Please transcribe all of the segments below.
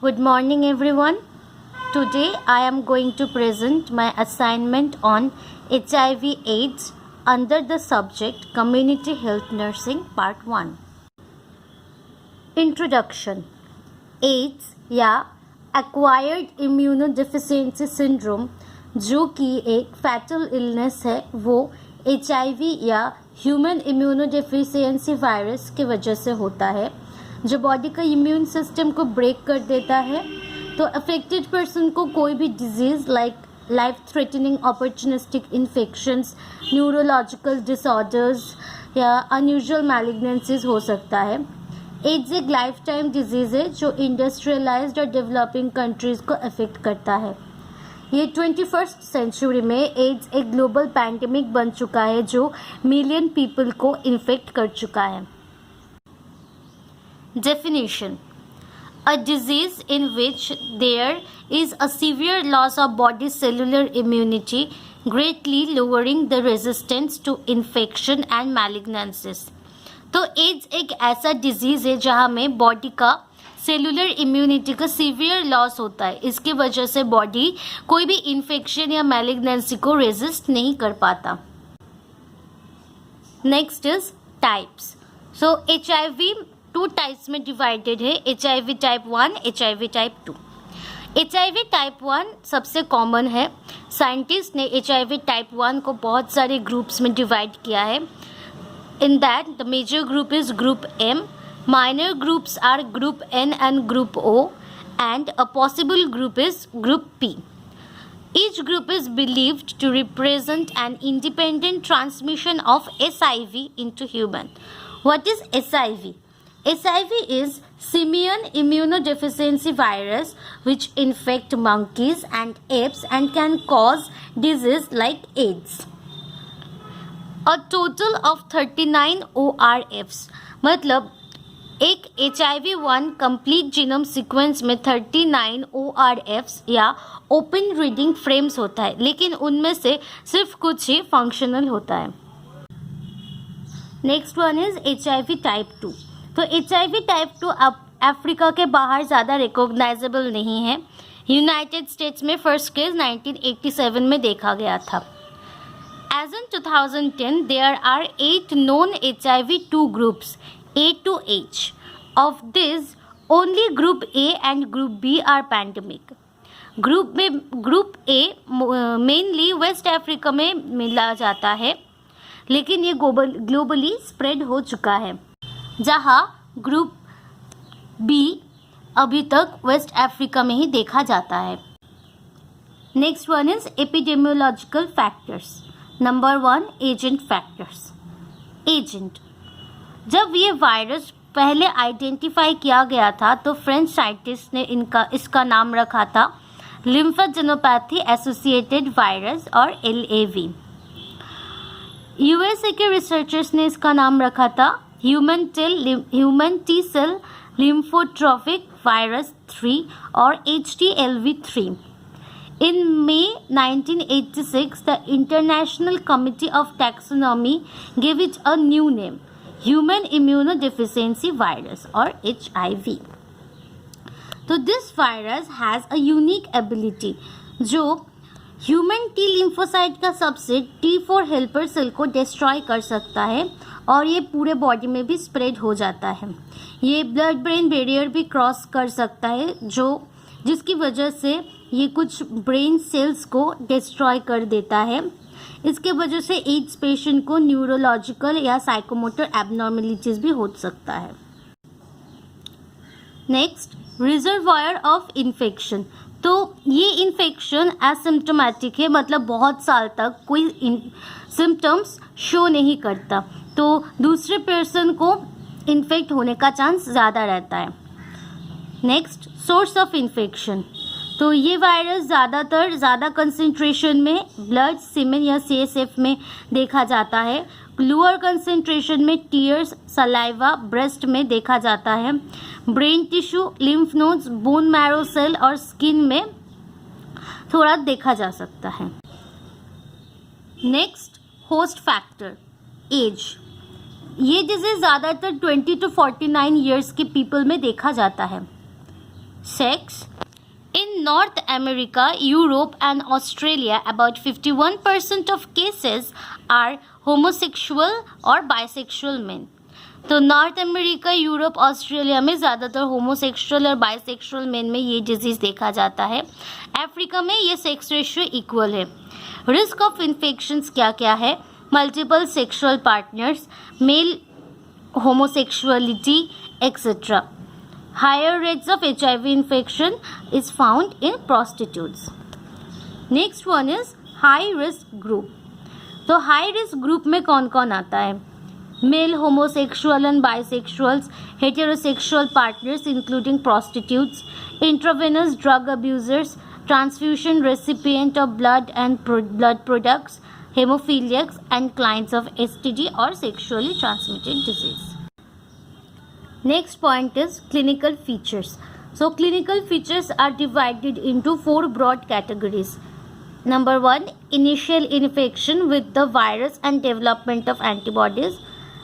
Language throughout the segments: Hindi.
Good morning everyone. Today I am going to present my assignment on HIV AIDS under the subject Community Health Nursing Part 1. Introduction. AIDS या Acquired Immunodeficiency Syndrome जो कि एक फैटल इलनेस है वो HIV या ह्यूमन इम्यूनोडेफिशिएंसी वायरस की वजह से होता है जो बॉडी का इम्यून सिस्टम को ब्रेक कर देता है। तो अफेक्टेड पर्सन को कोई भी disease like life threatening opportunistic infections, neurological disorders या अनयूजुअल मैलिग्नेंसीज हो सकता है। एड्स एक लाइफ टाइम डिजीज़ है जो इंडस्ट्रियलाइज्ड और डेवलपिंग कंट्रीज़ को अफेक्ट करता है। ये 21st सेंचुरी में एड्स एक ग्लोबल पैंडेमिक बन चुका है जो मिलियन पीपल को इन्फेक्ट कर चुका है। Definition: a disease in which there is a severe loss of body cellular immunity, greatly lowering the resistance to infection and malignancies. तो एड्स एक ऐसा डिजीज़ है जहाँ में बॉडी का सेलुलर इम्यूनिटी का सीवियर लॉस होता है। इसकी वजह से बॉडी कोई भी इन्फेक्शन या मैलिग्नेंसी को रेजिस्ट नहीं कर पाता। Next is types. So HIV 2 types में डिवाइडेड है, HIV type 1, HIV type 2। HIV type 1 सबसे कॉमन है। साइंटिस्ट ने HIV टाइप 1 को बहुत सारे ग्रुप्स में डिवाइड किया है। In that the major group is group M, minor groups are group N and group O, and a possible group is group P. Each group is believed to represent an independent transmission of SIV into human. What is SIV? SIV is simian immunodeficiency virus which infect monkeys and apes and can cause disease like AIDS. A total of 39 ORFs मतलब एक HIV-1 complete genome sequence में 39 ORFs या open reading frames होता है, लेकिन उनमें से सिर्फ कुछ ही फंक्शनल होता है। Next one is HIV type 2। तो HIV टाइप 2 अब अफ्रीका के बाहर ज़्यादा रिकॉग्नाइजेबल नहीं है। यूनाइटेड स्टेट्स में फर्स्ट केस 1987 में देखा गया था। As in 2010 there are 8 known HIV-2 groups A to H. Of this, only Group A and Group B are pandemic. Group A mainly West Africa में मिला जाता है, लेकिन ये ग्लोबली स्प्रेड हो चुका है, जहाँ ग्रुप B अभी तक वेस्ट अफ्रीका में ही देखा जाता है। Next one is epidemiological factors. Number 1 agent factors. Agent, जब ये वायरस पहले आइडेंटिफाई किया गया था तो फ्रेंच साइंटिस्ट ने इसका नाम रखा था लिम्फोडेनोपैथी एसोसिएटेड वायरस और LAV। USA के रिसर्चर्स ने इसका नाम रखा था ह्यूमन टी सेल लिम्फोट्रोफिक वायरस 3 और HTLV-3। In May 1986, the International Committee of Taxonomy gave it a new name, Human Immunodeficiency Virus or HIV. तो this virus has a unique ability जो ह्यूमन टी लिम्फोसाइट का सबसेट T4 हेल्पर सेल को डिस्ट्रॉय कर सकता है और ये पूरे बॉडी में भी स्प्रेड हो जाता है। ये ब्लड ब्रेन बैरियर भी क्रॉस कर सकता है जिसकी वजह से ये कुछ ब्रेन सेल्स को डिस्ट्रॉय कर देता है। इसके वजह से एड्स पेशेंट को न्यूरोलॉजिकल या साइकोमोटर एबनॉर्मेलिटीज भी हो सकता है। Next, reservoir of infection. तो ये इन्फेक्शन एसिम्टोमेटिक है, मतलब बहुत साल तक कोई सिम्टम्स शो नहीं करता, तो दूसरे पर्सन को इन्फेक्ट होने का चांस ज़्यादा रहता है। Next, source of infection. तो ये वायरस ज़्यादा कंसंट्रेशन में ब्लड, सीमेन या CSF में देखा जाता है। लोअर कंसंट्रेशन में टीयर्स, सलाइवा, ब्रेस्ट में देखा जाता है। Brain tissue, lymph nodes, bone marrow cell और स्किन में थोड़ा देखा जा सकता है। Next, host factor, age. ये डिजीज ज़्यादातर 20 to 49 ईयर्स के पीपल में देखा जाता है। Sex. In North America, Europe and Australia, about 51% of cases are homosexual or bisexual men. तो नॉर्थ अमेरिका, यूरोप, ऑस्ट्रेलिया में ज़्यादातर होमोसेक्सुअल और बाइसेक्सुअल मेन में ये डिजीज़ देखा जाता है. अफ्रीका में ये सेक्स रेशियो इक्वल है. रिस्क ऑफ इन्फेक्शंस क्या क्या है? Multiple sexual partners, male homosexuality, etc. Higher rates of HIV infection is found in prostitutes. Next one is high risk group. तो high risk group में कौन कौन आता है? Male homosexual and bisexuals, heterosexual partners including prostitutes, intravenous drug abusers, transfusion recipient of blood and blood products, hemophiliacs and clients of STD or sexually transmitted disease. Next point is clinical features. So clinical features are divided into 4 broad categories. Number 1, initial infection with the virus and development of antibodies.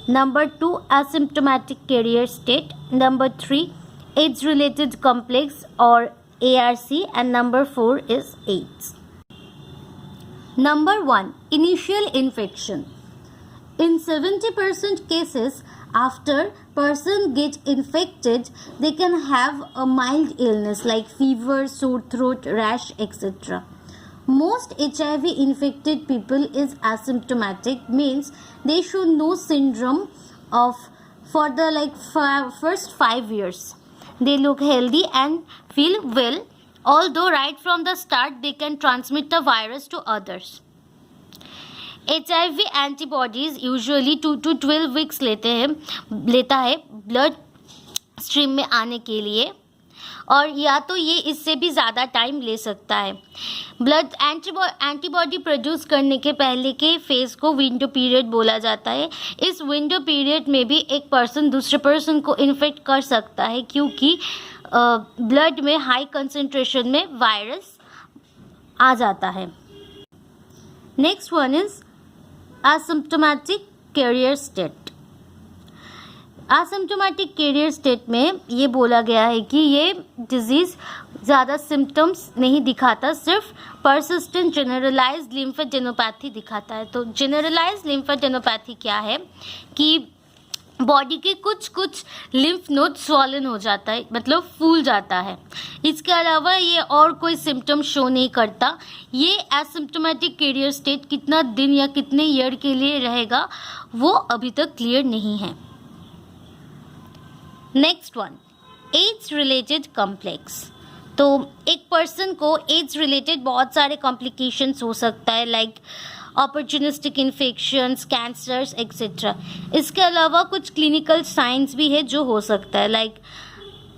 Number 2, asymptomatic carrier state. Number 3, AIDS related complex or ARC, and number 4 is AIDS. Number 1, initial infection. In 70% cases, after person gets infected, they can have a mild illness like fever, sore throat, rash, etc. Most HIV infected people is asymptomatic, means they show no syndrome for the first 5 years. They look healthy and feel well, although right from the start they can transmit the virus to others. HIV antibodies usually 2 to 12 weeks लेता है ब्लड स्ट्रीम में आने के लिए, और या तो ये इससे भी ज़्यादा टाइम ले सकता है. ब्लड एंटीबॉडी प्रोड्यूस करने के पहले के फेज़ को विंडो पीरियड बोला जाता है. इस विंडो पीरियड में भी एक पर्सन दूसरे पर्सन को इन्फेक्ट कर सकता है, क्योंकि ब्लड में हाई कंसंट्रेशन में वायरस आ जाता है. Next one is asymptomatic carrier state. asymptomatic carrier state में ये बोला गया है कि ये डिजीज़ ज़्यादा सिम्टम्स नहीं दिखाता, सिर्फ persistent generalized lymphadenopathy दिखाता है. तो generalized lymphadenopathy क्या है कि बॉडी के कुछ लिम्फ नोड स्वॉलन हो जाता है, मतलब फूल जाता है. इसके अलावा ये और कोई सिम्टम शो नहीं करता. ये एसिम्प्टोमेटिक कैरियर स्टेट कितना दिन या कितने ईयर के लिए रहेगा वो अभी तक क्लियर नहीं है. Next one, AIDS related complex. तो एक पर्सन को एड्स रिलेटेड बहुत सारे कॉम्प्लिकेशंस हो सकता है, लाइक ऑपर्चुनिस्टिक इन्फेक्शंस, कैंसर्स, एक्सेट्रा. इसके अलावा कुछ क्लिनिकल साइंस भी है जो हो सकता है, like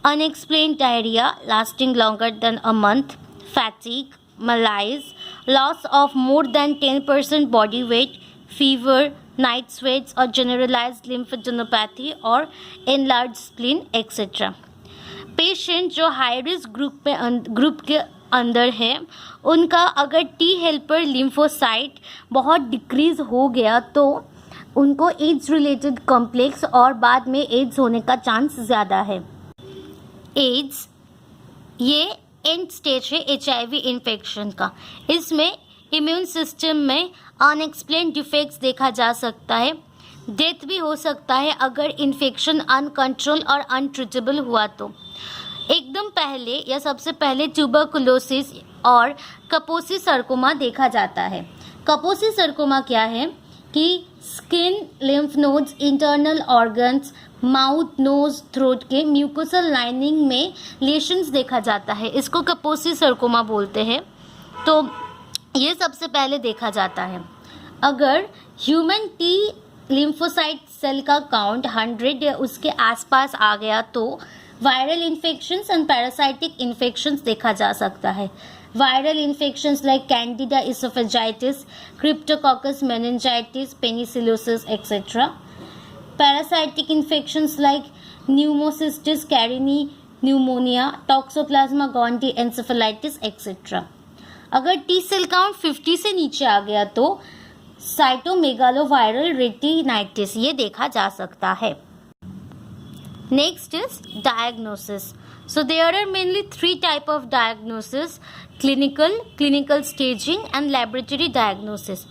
unexplained diarrhoea lasting longer than a month, fatigue, malaise, loss of more than 10% body weight, fever, night sweats or generalized lymphadenopathy or enlarged spleen, etc. Patient जो हाई रिस्क ग्रुप के अंदर है, उनका अगर टी हेल्पर लिम्फोसाइट बहुत डिक्रीज हो गया तो उनको एड्स रिलेटेड कॉम्प्लेक्स और बाद में एड्स होने का चांस ज़्यादा है. एड्स ये एंड स्टेज है HIV इन्फेक्शन का. इसमें इम्यून सिस्टम में अनएक्सप्लेन्ड डिफेक्ट्स देखा जा सकता है. डेथ भी हो सकता है अगर इन्फेक्शन अनकंट्रोल और अनट्रीटेबल हुआ तो. एकदम पहले या सबसे पहले ट्यूबरकुलोसिस और कपोसी सर्कोमा देखा जाता है. कपोसी सर्कोमा क्या है कि skin, lymph nodes, internal organs, mouth, nose, throat के म्यूकोसल लाइनिंग में लेशंस देखा जाता है. इसको कपोसी सर्कोमा बोलते हैं. तो ये सबसे पहले देखा जाता है. अगर ह्यूमन टी लिम्फोसाइट सेल का काउंट 100 या उसके आसपास आ गया तो viral infections and parasitic infections देखा जा सकता है. Viral infections like candida oesophagitis, cryptococcus meningitis, penicilliosis, etcetera. Parasitic infections like pneumocystis carinii, pneumonia, toxoplasma gondii, encephalitis, etcetera. अगर टी सेल काउंट 50 से नीचे आ गया तो साइटोमेगालोवायरल रेटिनाइटिस ये देखा जा सकता है. Next is diagnosis. So there are mainly three type of diagnosis: clinical staging, and laboratory diagnosis.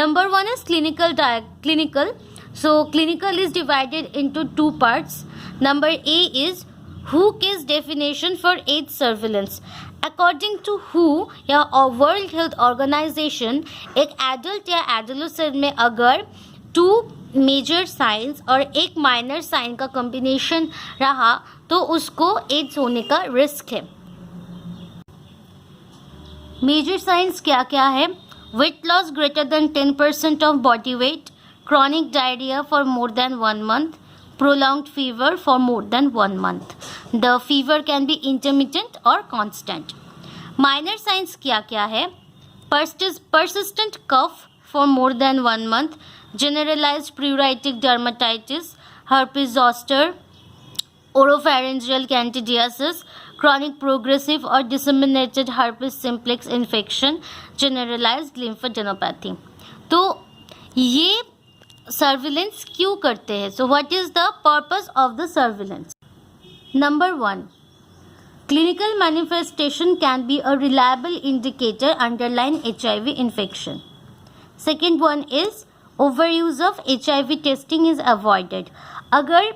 Number one is clinical. So clinical is divided into two parts. Number A is WHO case definition for AIDS surveillance. According to WHO या वर्ल्ड हेल्थ ऑर्गेनाइजेशन, एक एडल्ट या एडोलेसेंट में अगर 2 मेजर साइंस और एक माइनर साइन का कॉम्बिनेशन रहा तो उसको एड्स होने का रिस्क है. मेजर साइंस क्या क्या है? Weight loss greater than 10% of body weight, chronic diarrhoea for more than 1 month, prolonged fever for more than 1 month. The fever can be intermittent or constant. Minor signs क्या क्या है? Persistent cough for more than 1 month, generalized pruritic dermatitis, herpes zoster, oropharyngeal candidiasis, chronic progressive or disseminated herpes simplex infection, generalized lymphadenopathy. तो ये सर्विलेंस क्यों करते हैं? So what is the purpose of the surveillance? Number 1, clinical manifestation can be a reliable indicator underline HIV infection. Second one is over use of HIV testing is avoided. अगर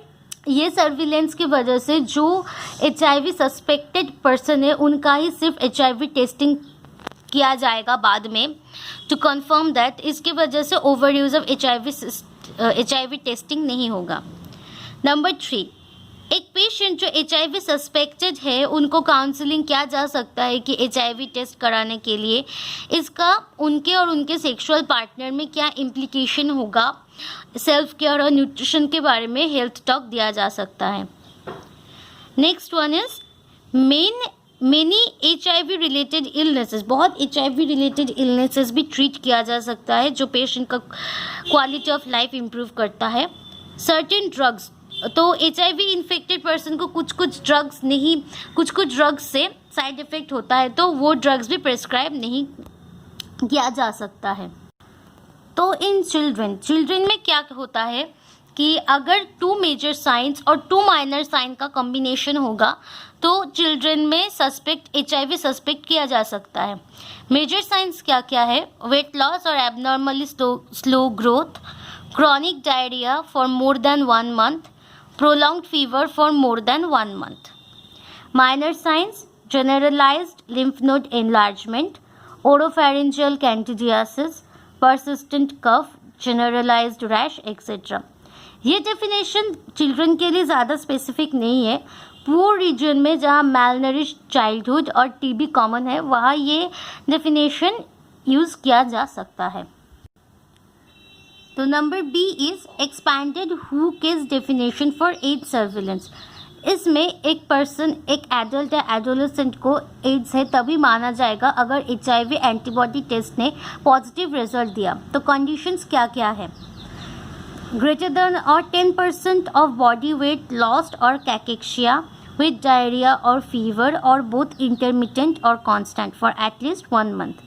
ये सर्विलेंस की वजह से जो HIV सस्पेक्टेड पर्सन है उनका ही सिर्फ HIV टेस्टिंग किया जाएगा बाद में टू कंफर्म दैट, इसकी वजह से over use of HIV testing नहीं होगा. नंबर 3, एक पेशेंट जो HIV सस्पेक्टेड है उनको काउंसलिंग किया जा सकता है कि HIV टेस्ट कराने के लिए इसका उनके और उनके सेक्सुअल पार्टनर में क्या इम्प्लीकेशन होगा. सेल्फ केयर और न्यूट्रिशन के बारे में हेल्थ टॉक दिया जा सकता है. Next one is many HIV related illnesses. बहुत HIV रिलेटेड इलनेसेस भी ट्रीट किया जा सकता है जो पेशेंट का क्वालिटी ऑफ लाइफ इम्प्रूव करता है. सर्टेन ड्रग्स, तो HIV इन्फेक्टेड पर्सन को कुछ ड्रग्स से साइड इफेक्ट होता है तो वो ड्रग्स भी प्रेस्क्राइब नहीं किया जा सकता है. तो इन चिल्ड्रन में क्या होता है कि अगर 2 मेजर साइंस और 2 माइनर साइन का कॉम्बिनेशन होगा तो चिल्ड्रन में HIV सस्पेक्ट किया जा सकता है. मेजर साइंस क्या क्या है? वेट लॉस और abnormally slow growth, chronic diarrhoea for more than 1 month, prolonged fever for more than 1 month. Minor signs: generalized lymph node enlargement, oropharyngeal candidiasis, persistent cough, generalized rash, etc. ये डेफिनेशन चिल्ड्रन के लिए ज़्यादा स्पेसिफिक नहीं है. पुअर रीजन में जहाँ मैलनरिश चाइल्डहुड और TB कॉमन है वहाँ ये डेफिनेशन यूज़ किया जा सकता है. तो number B is expanded WHO case definition for AIDS surveillance. इसमें एक पर्सन, एक एडल्ट या एडोलेसेंट को एड्स है तभी माना जाएगा अगर HIV एंटीबॉडी टेस्ट ने पॉजिटिव रिजल्ट दिया. तो कंडीशंस क्या क्या है? ग्रेटर देन और 10% ऑफ बॉडी वेट लॉस्ट और कैकेक्शिया विद डायरिया और फीवर और बोथ इंटरमिटेंट और कांस्टेंट फॉर एटलीस्ट 1 month.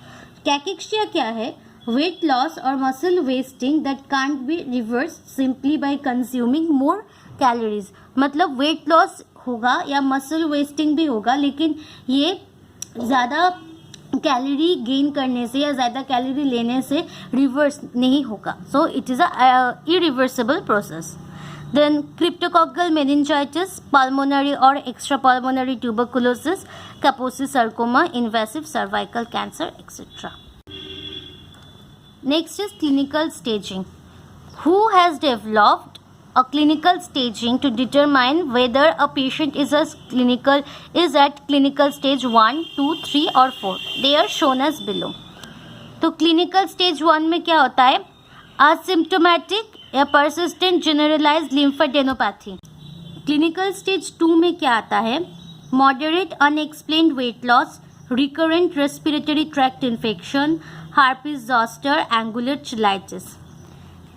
कैकेक्शिया क्या है? वेट लॉस और muscle wasting that can't be reverse simply by consuming more calories. मतलब वेट लॉस होगा या मसल वेस्टिंग भी होगा लेकिन ये ज़्यादा कैलोरी गेन करने से या ज़्यादा कैलोरी लेने से रिवर्स नहीं होगा. So it is a irreversible process. Then cryptococcal meningitis, pulmonary और extra pulmonary tuberculosis, Kaposi sarcoma, invasive cervical cancer, etcetera. Next is clinical staging. WHO has developed a clinical staging to determine whether a patient is at clinical stage 1, 2, 3 or 4. They are shown as below. तो clinical stage 1 में क्या होता है? Asymptomatic या persistent generalized lymphadenopathy. Clinical stage 2 में क्या आता है? Moderate unexplained weight loss, recurrent respiratory tract infection, herpes zoster, angular cheilitis.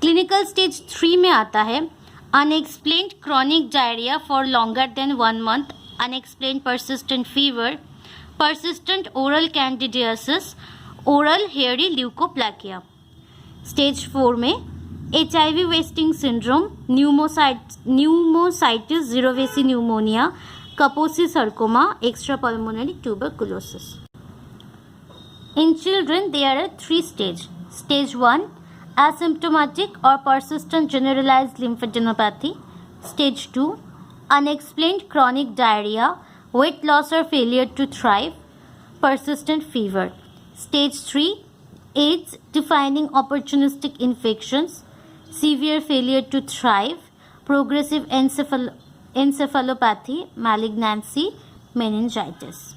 Clinical stage 3 में आता है unexplained chronic diarrhea for longer than 1 month, unexplained persistent fever, persistent oral candidiasis, oral hairy leukoplakia. Stage 4 में HIV wasting syndrome, pneumocystis, zero vesi pneumonia, Kaposi sarcoma, extrapulmonary tuberculosis. In children, there are 3 stages. Stage 1, asymptomatic or persistent generalized lymphadenopathy. Stage 2, unexplained chronic diarrhea, weight loss or failure to thrive, persistent fever. Stage 3, AIDS defining opportunistic infections, severe failure to thrive, progressive encephalopathy, malignancy, meningitis.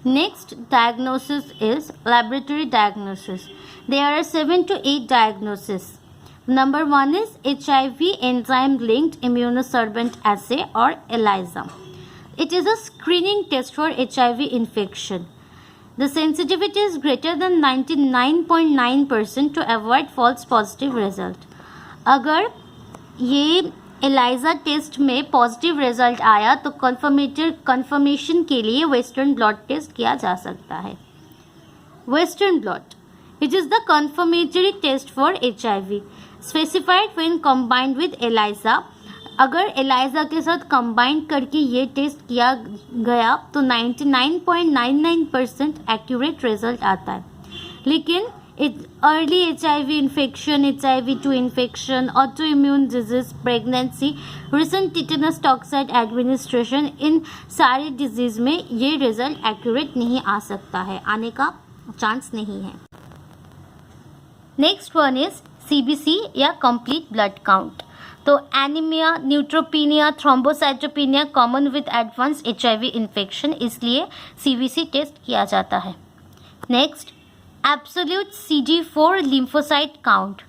Next diagnosis is laboratory diagnosis. There are 7 to 8 diagnoses. Number 1 is HIV enzyme linked immunosorbent assay or ELISA. It is a screening test for HIV infection. The sensitivity is greater than 99.9% to avoid false positive result. अगर ये एलाइजा टेस्ट में पॉजिटिव रिजल्ट आया तो कन्फर्मेशन के लिए वेस्टर्न ब्लॉट टेस्ट किया जा सकता है. Western blot, it is the confirmatory test for HIV specified when combined with ELISA. अगर एलाइजा के साथ कंबाइंड करके ये टेस्ट किया गया तो 99.99% एक्यूरेट रिजल्ट आता है. लेकिन early HIV infection, HIV-2 infection, auto immune disease, pregnancy, recent tetanus toxoid administration, इन सारे डिजीज में ये रिजल्ट एक्यूरेट नहीं आ सकता है, आने का चांस नहीं है. नेक्स्ट वन इज CBC या कंप्लीट ब्लड काउंट. तो anaemia, neutropenia, thrombocytopenia common with advance HIV infection, इसलिए CBC टेस्ट किया जाता है. Next absolute CD4 lymphocyte count.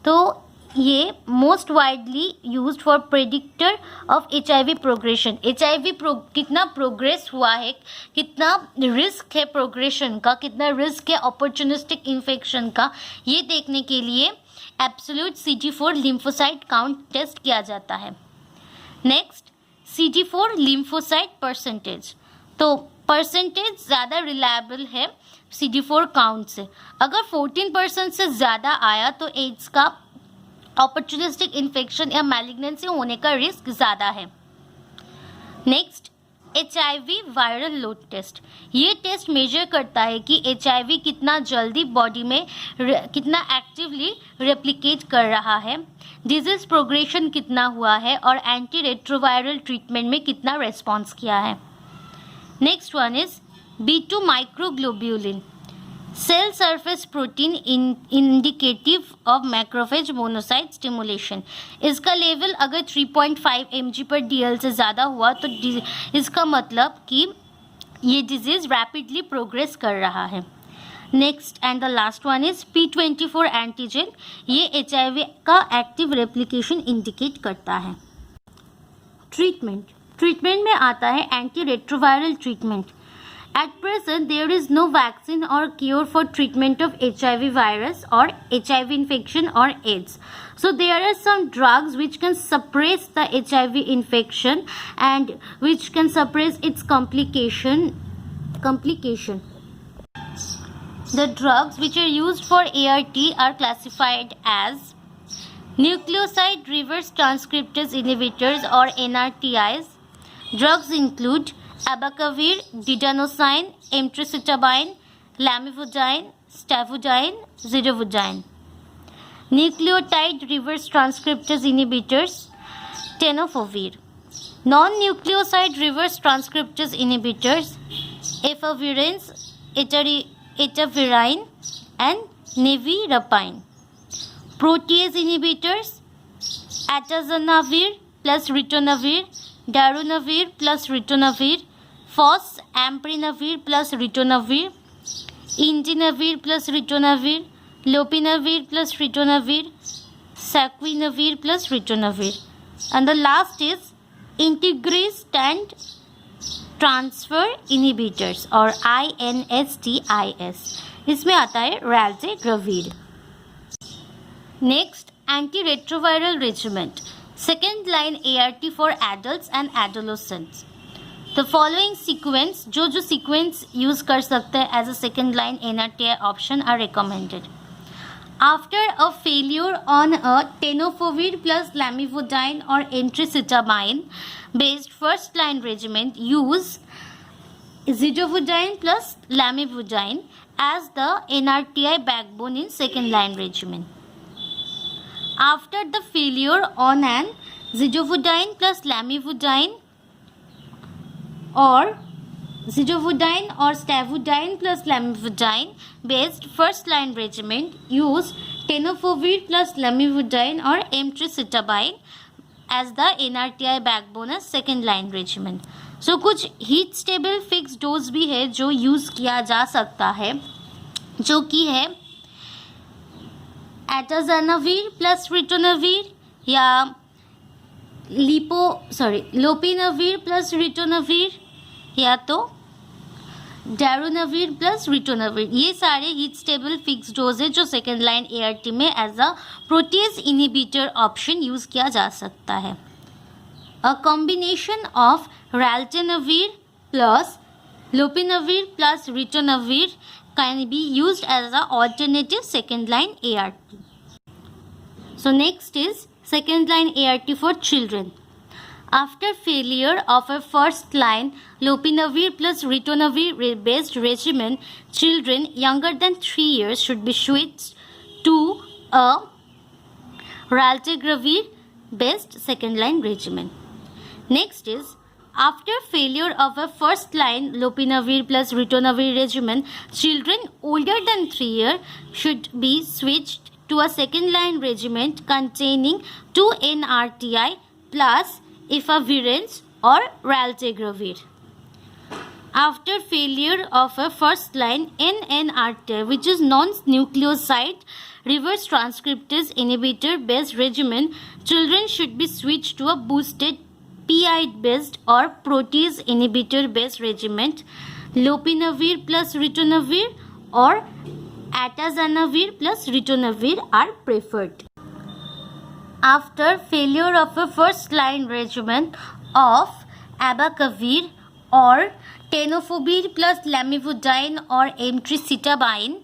तो ये most widely used for predictor of HIV progression. HIV कितना प्रोग्रेस हुआ है, कितना रिस्क है प्रोग्रेशन का, कितना रिस्क है अपॉर्चुनिस्टिक इन्फेक्शन का, ये देखने के लिए absolute CD4 lymphocyte count test किया जाता है. Next CD4 lymphocyte percentage. तो परसेंटेज ज़्यादा रिलायबल है CD4 काउंट से. अगर 14% से ज़्यादा आया तो एड्स का अपॉर्चुनिस्टिक इन्फेक्शन या मैलिग्नेंसी होने का रिस्क ज़्यादा है. Next HIV viral load test. ये टेस्ट मेजर करता है कि HIV कितना जल्दी बॉडी में कितना एक्टिवली रेप्लिकेट कर रहा है, डिजीज प्रोग्रेशन कितना हुआ है और एंटी रेट्रोवायरल ट्रीटमेंट में कितना रेस्पॉन्स किया है. Next one is B2 microglobulin, cell surface protein indicative of macrophage monocyte stimulation. इसका लेवल अगर 3.5 mg/dl से ज़्यादा हुआ तो इसका मतलब कि ये डिजीज़ रैपिडली प्रोग्रेस कर रहा है. Next and the last one is P24 antigen. ये HIV का एक्टिव रेप्लिकेशन इंडिकेट करता है. ट्रीटमेंट में आता है anti retroviral treatment. At present, there is no vaccine or cure for treatment of HIV virus or HIV infection or AIDS. So there are some drugs which can suppress the HIV infection and which can suppress its complication. The drugs which are used for ART are classified as nucleoside reverse transcriptase inhibitors or NRTIs. Drugs include abacavir, didanosine, emtricitabine, lamivudine, stavudine, zidovudine. Nucleotide reverse transcriptase inhibitors, tenofovir. Non-nucleoside reverse transcriptase inhibitors, efavirenz, etavirine, and nevirapine. Protease inhibitors, atazanavir plus ritonavir, darunavir plus ritonavir, fosamamprinavir plus ritonavir, indinavir plus ritonavir, lopinavir plus ritonavir, saquinavir plus ritonavir. And the last is integrase and transfer inhibitors or INSTIS. इसमें आता है raltegravir. Next, antiretroviral regimen. Second line ART for adults and adolescents. The following sequence, जो sequence use कर सकते हैं as a second line NRTI option are recommended. After a failure on a tenofovir plus lamivudine or entricitabine based first line regimen, use zidovudine plus lamivudine as the NRTI backbone in second line regimen. After the failure on an zidovudine plus lamivudine or zidovudine or stavudine plus lamivudine based first line regimen, use tenofovir plus lamivudine or emtricitabine as the NRTI backbone as second line regimen. So कुछ हीट स्टेबल फिक्स डोज भी है जो यूज़ किया जा सकता है, जो कि है एटाजानावीर प्लस रिटोनावीर या लोपिनावीर प्लस रिटोनावीर या तो डैरोनावीर प्लस रिटोनावीर. ये सारे हीट स्टेबल फिक्स डोज है जो सेकेंड लाइन ART में as a protease inhibitor option use किया जा सकता है. A combination of raltegravir plus lopinavir plus ritonavir can be used as a alternative second line ART. So next is second line ART for children. After failure of a first line lopinavir plus ritonavir based regimen, children younger than 3 years should be switched to a raltegravir based second line regimen. Next is after failure of a first line lopinavir plus ritonavir regimen, children older than 3 years should be switched to a second line regimen containing 2 NRTI plus efavirenz or raltegravir. After failure of a first line NNRTI, which is non-nucleoside reverse transcriptase inhibitor based regimen, children should be switched to a boosted PI based or protease inhibitor based regimen. Lopinavir plus ritonavir or atazanavir plus ritonavir are preferred. After failure of a first line regimen of abacavir or tenofovir plus lamivudine or emtricitabine,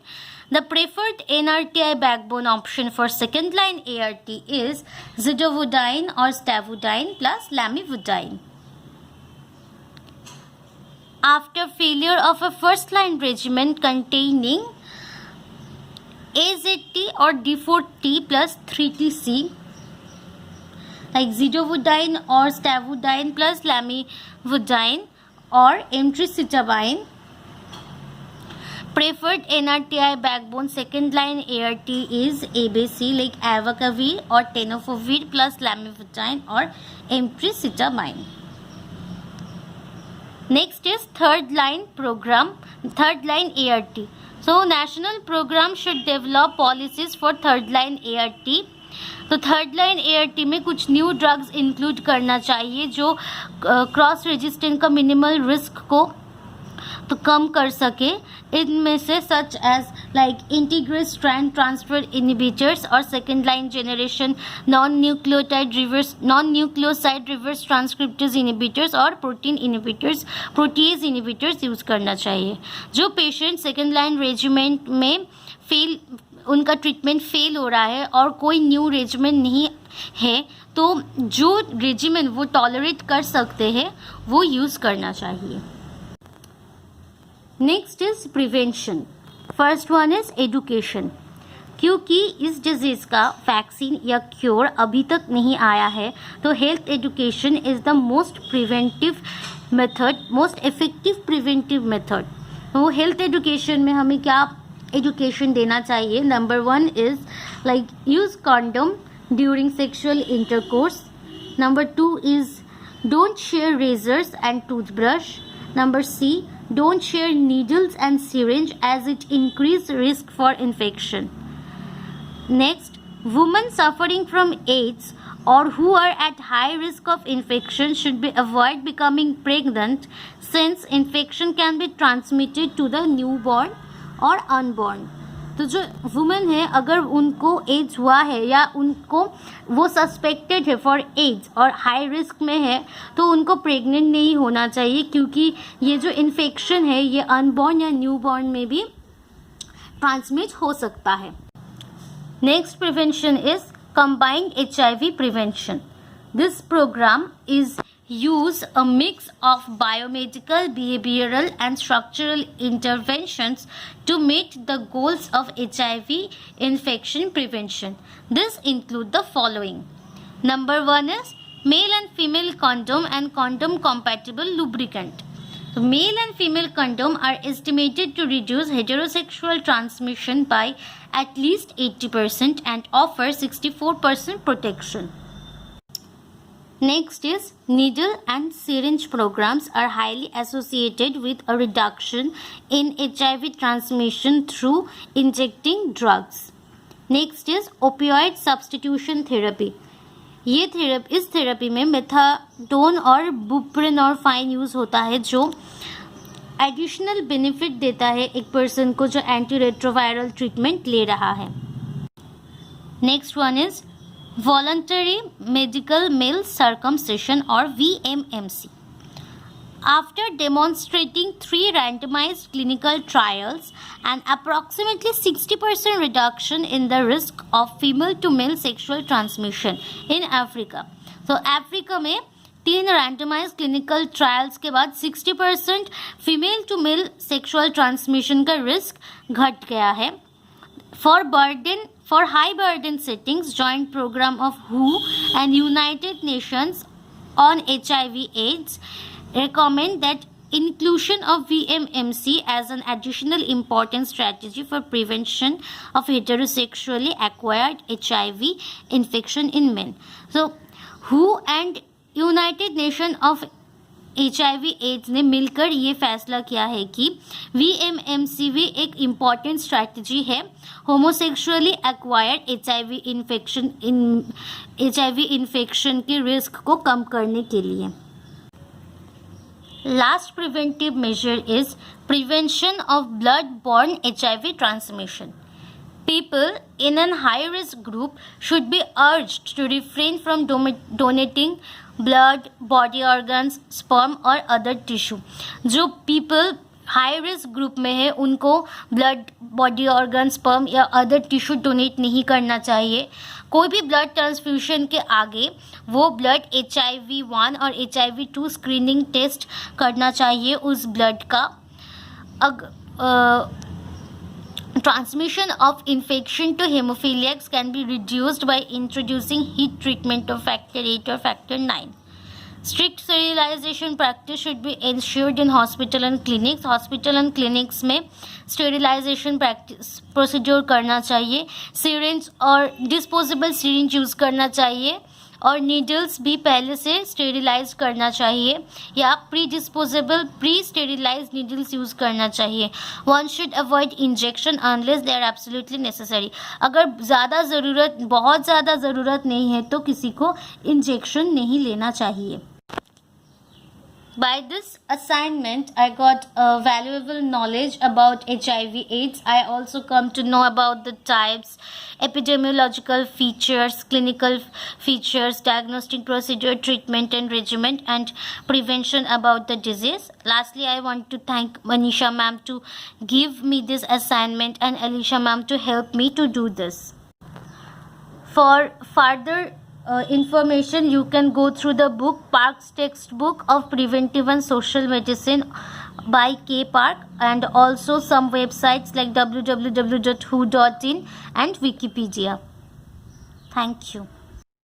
the preferred NRTI backbone option for second line ART is zidovudine or stavudine plus lamivudine. After failure of a first line regimen containing AZT or D4T plus 3TC, like zidovudine or stavudine plus lamivudine or emtricitabine, preferred NRTI backbone second line ART is ABC, like avacavir or tenofovir plus lamivudine or emtricitabine. Next is third line ART. So national program should develop policies for third line ART. तो थर्ड लाइन ART में कुछ न्यू ड्रग्स इंक्लूड करना चाहिए जो क्रॉस रेजिस्टेंट का मिनिमल रिस्क को तो कम कर सके. इनमें से such as like integrase strand transfer inhibitors और second line generation non nucleoside reverse transcriptase inhibitors और प्रोटीज इनिबिटर्स यूज़ करना चाहिए. जो पेशेंट सेकेंड लाइन रेजिमेंट में उनका ट्रीटमेंट फेल हो रहा है और कोई न्यू रेजिमेंट नहीं है, तो जो रेजिमेंट वो टॉलरेट कर सकते हैं वो यूज़ करना चाहिए. Next is prevention. First one is education. क्योंकि इस डिजीज़ का वैक्सीन या क्योर अभी तक नहीं आया है, तो health education is the most effective preventive method. वो हेल्थ एजुकेशन में हमें क्या एजुकेशन देना चाहिए? Number 1 is like use condom during sexual intercourse. Number 2 is don't share razors and toothbrush. Number C, don't share needles and syringe as it increase risk for infection. Next, women suffering from AIDS or who are at high risk of infection should be avoid becoming pregnant since infection can be transmitted to the newborn or unborn. तो जो वुमेन है अगर उनको एड्स हुआ है या उनको वो सस्पेक्टेड है फॉर एड्स और हाई रिस्क में है, तो उनको प्रेग्नेंट नहीं होना चाहिए, क्योंकि ये जो इन्फेक्शन है ये अनबॉर्न या न्यूबॉर्न में भी ट्रांसमिट हो सकता है. Next prevention is combined HIV prevention. This program is use a mix of biomedical, behavioral and structural interventions to meet the goals of HIV infection prevention. This include the following. Number 1 is male and female condom and condom compatible lubricant. So male and female condom are estimated to reduce heterosexual transmission by at least 80% and offer 64% protection. Next is needle and syringe programs are highly associated with a reduction in HIV transmission through injecting drugs. Next is opioid substitution therapy. इस थेरेपी में मेथाडोन और बुप्रेनोर्फाइन यूज़ होता है जो एडिशनल बेनिफिट देता है एक पर्सन को जो एंटी रेट्रोवायरल ट्रीटमेंट ले रहा है. Next one is voluntary medical male circumcision और VMMC. After demonstrating 3 randomized clinical trials and approximately 60% reduction in the risk of female to male sexual transmission in Africa. So Africa में 3 randomized clinical trials के बाद 60% female to male sexual transmission का risk घट गया है. For high burden settings, joint program of WHO and United Nations on HIV/AIDS recommend that inclusion of VMMC as an additional important strategy for prevention of heterosexually acquired HIV infection in men. So, WHO and United Nations of HIV/AIDS ने मिलकर ये फैसला किया है कि VMMC भी एक इम्पॉर्टेंट स्ट्रैटेजी है होमोसेक्सुअली एक्वायर्ड HIV इन्फेक्शन के रिस्क को कम करने के लिए. Last preventive measure is prevention of blood-borne HIV transmission. People in a high-risk group should be urged to refrain from donating blood, body organs, sperm or other tissue. जो people हाई रिस्क ग्रुप में है उनको ब्लड, बॉडी ऑर्गन, स्पर्म या अदर टिश्यू डोनेट नहीं करना चाहिए. कोई भी ब्लड ट्रांसफ्यूशन के आगे वो ब्लड HIV-1 और HIV-2 स्क्रीनिंग टेस्ट करना चाहिए उस ब्लड का. Transmission of infection to hemophiliacs can be reduced by introducing heat treatment of factor 8 or factor 9. Strict sterilization practice should be ensured in hospital and clinics. Hospital and clinics में sterilization practice procedure करना चाहिए. Syringe और disposable syringe यूज़ करना चाहिए और needles भी पहले से sterilize करना चाहिए या pre-sterilized needles यूज़ करना चाहिए. One should avoid injection unless they are absolutely necessary. अगर बहुत ज़्यादा ज़रूरत नहीं है तो किसी को injection नहीं लेना चाहिए. By this assignment, I got valuable knowledge about HIV/AIDS. I also come to know about the types, epidemiological features, clinical features, diagnostic procedure, treatment and regimen, and prevention about the disease. Lastly, I want to thank Manisha ma'am to give me this assignment and Alicia ma'am to help me to do this. For further information, you can go through the book Park's Textbook of Preventive and Social Medicine by K. Park, and also some websites like www.who.in and Wikipedia. Thank you.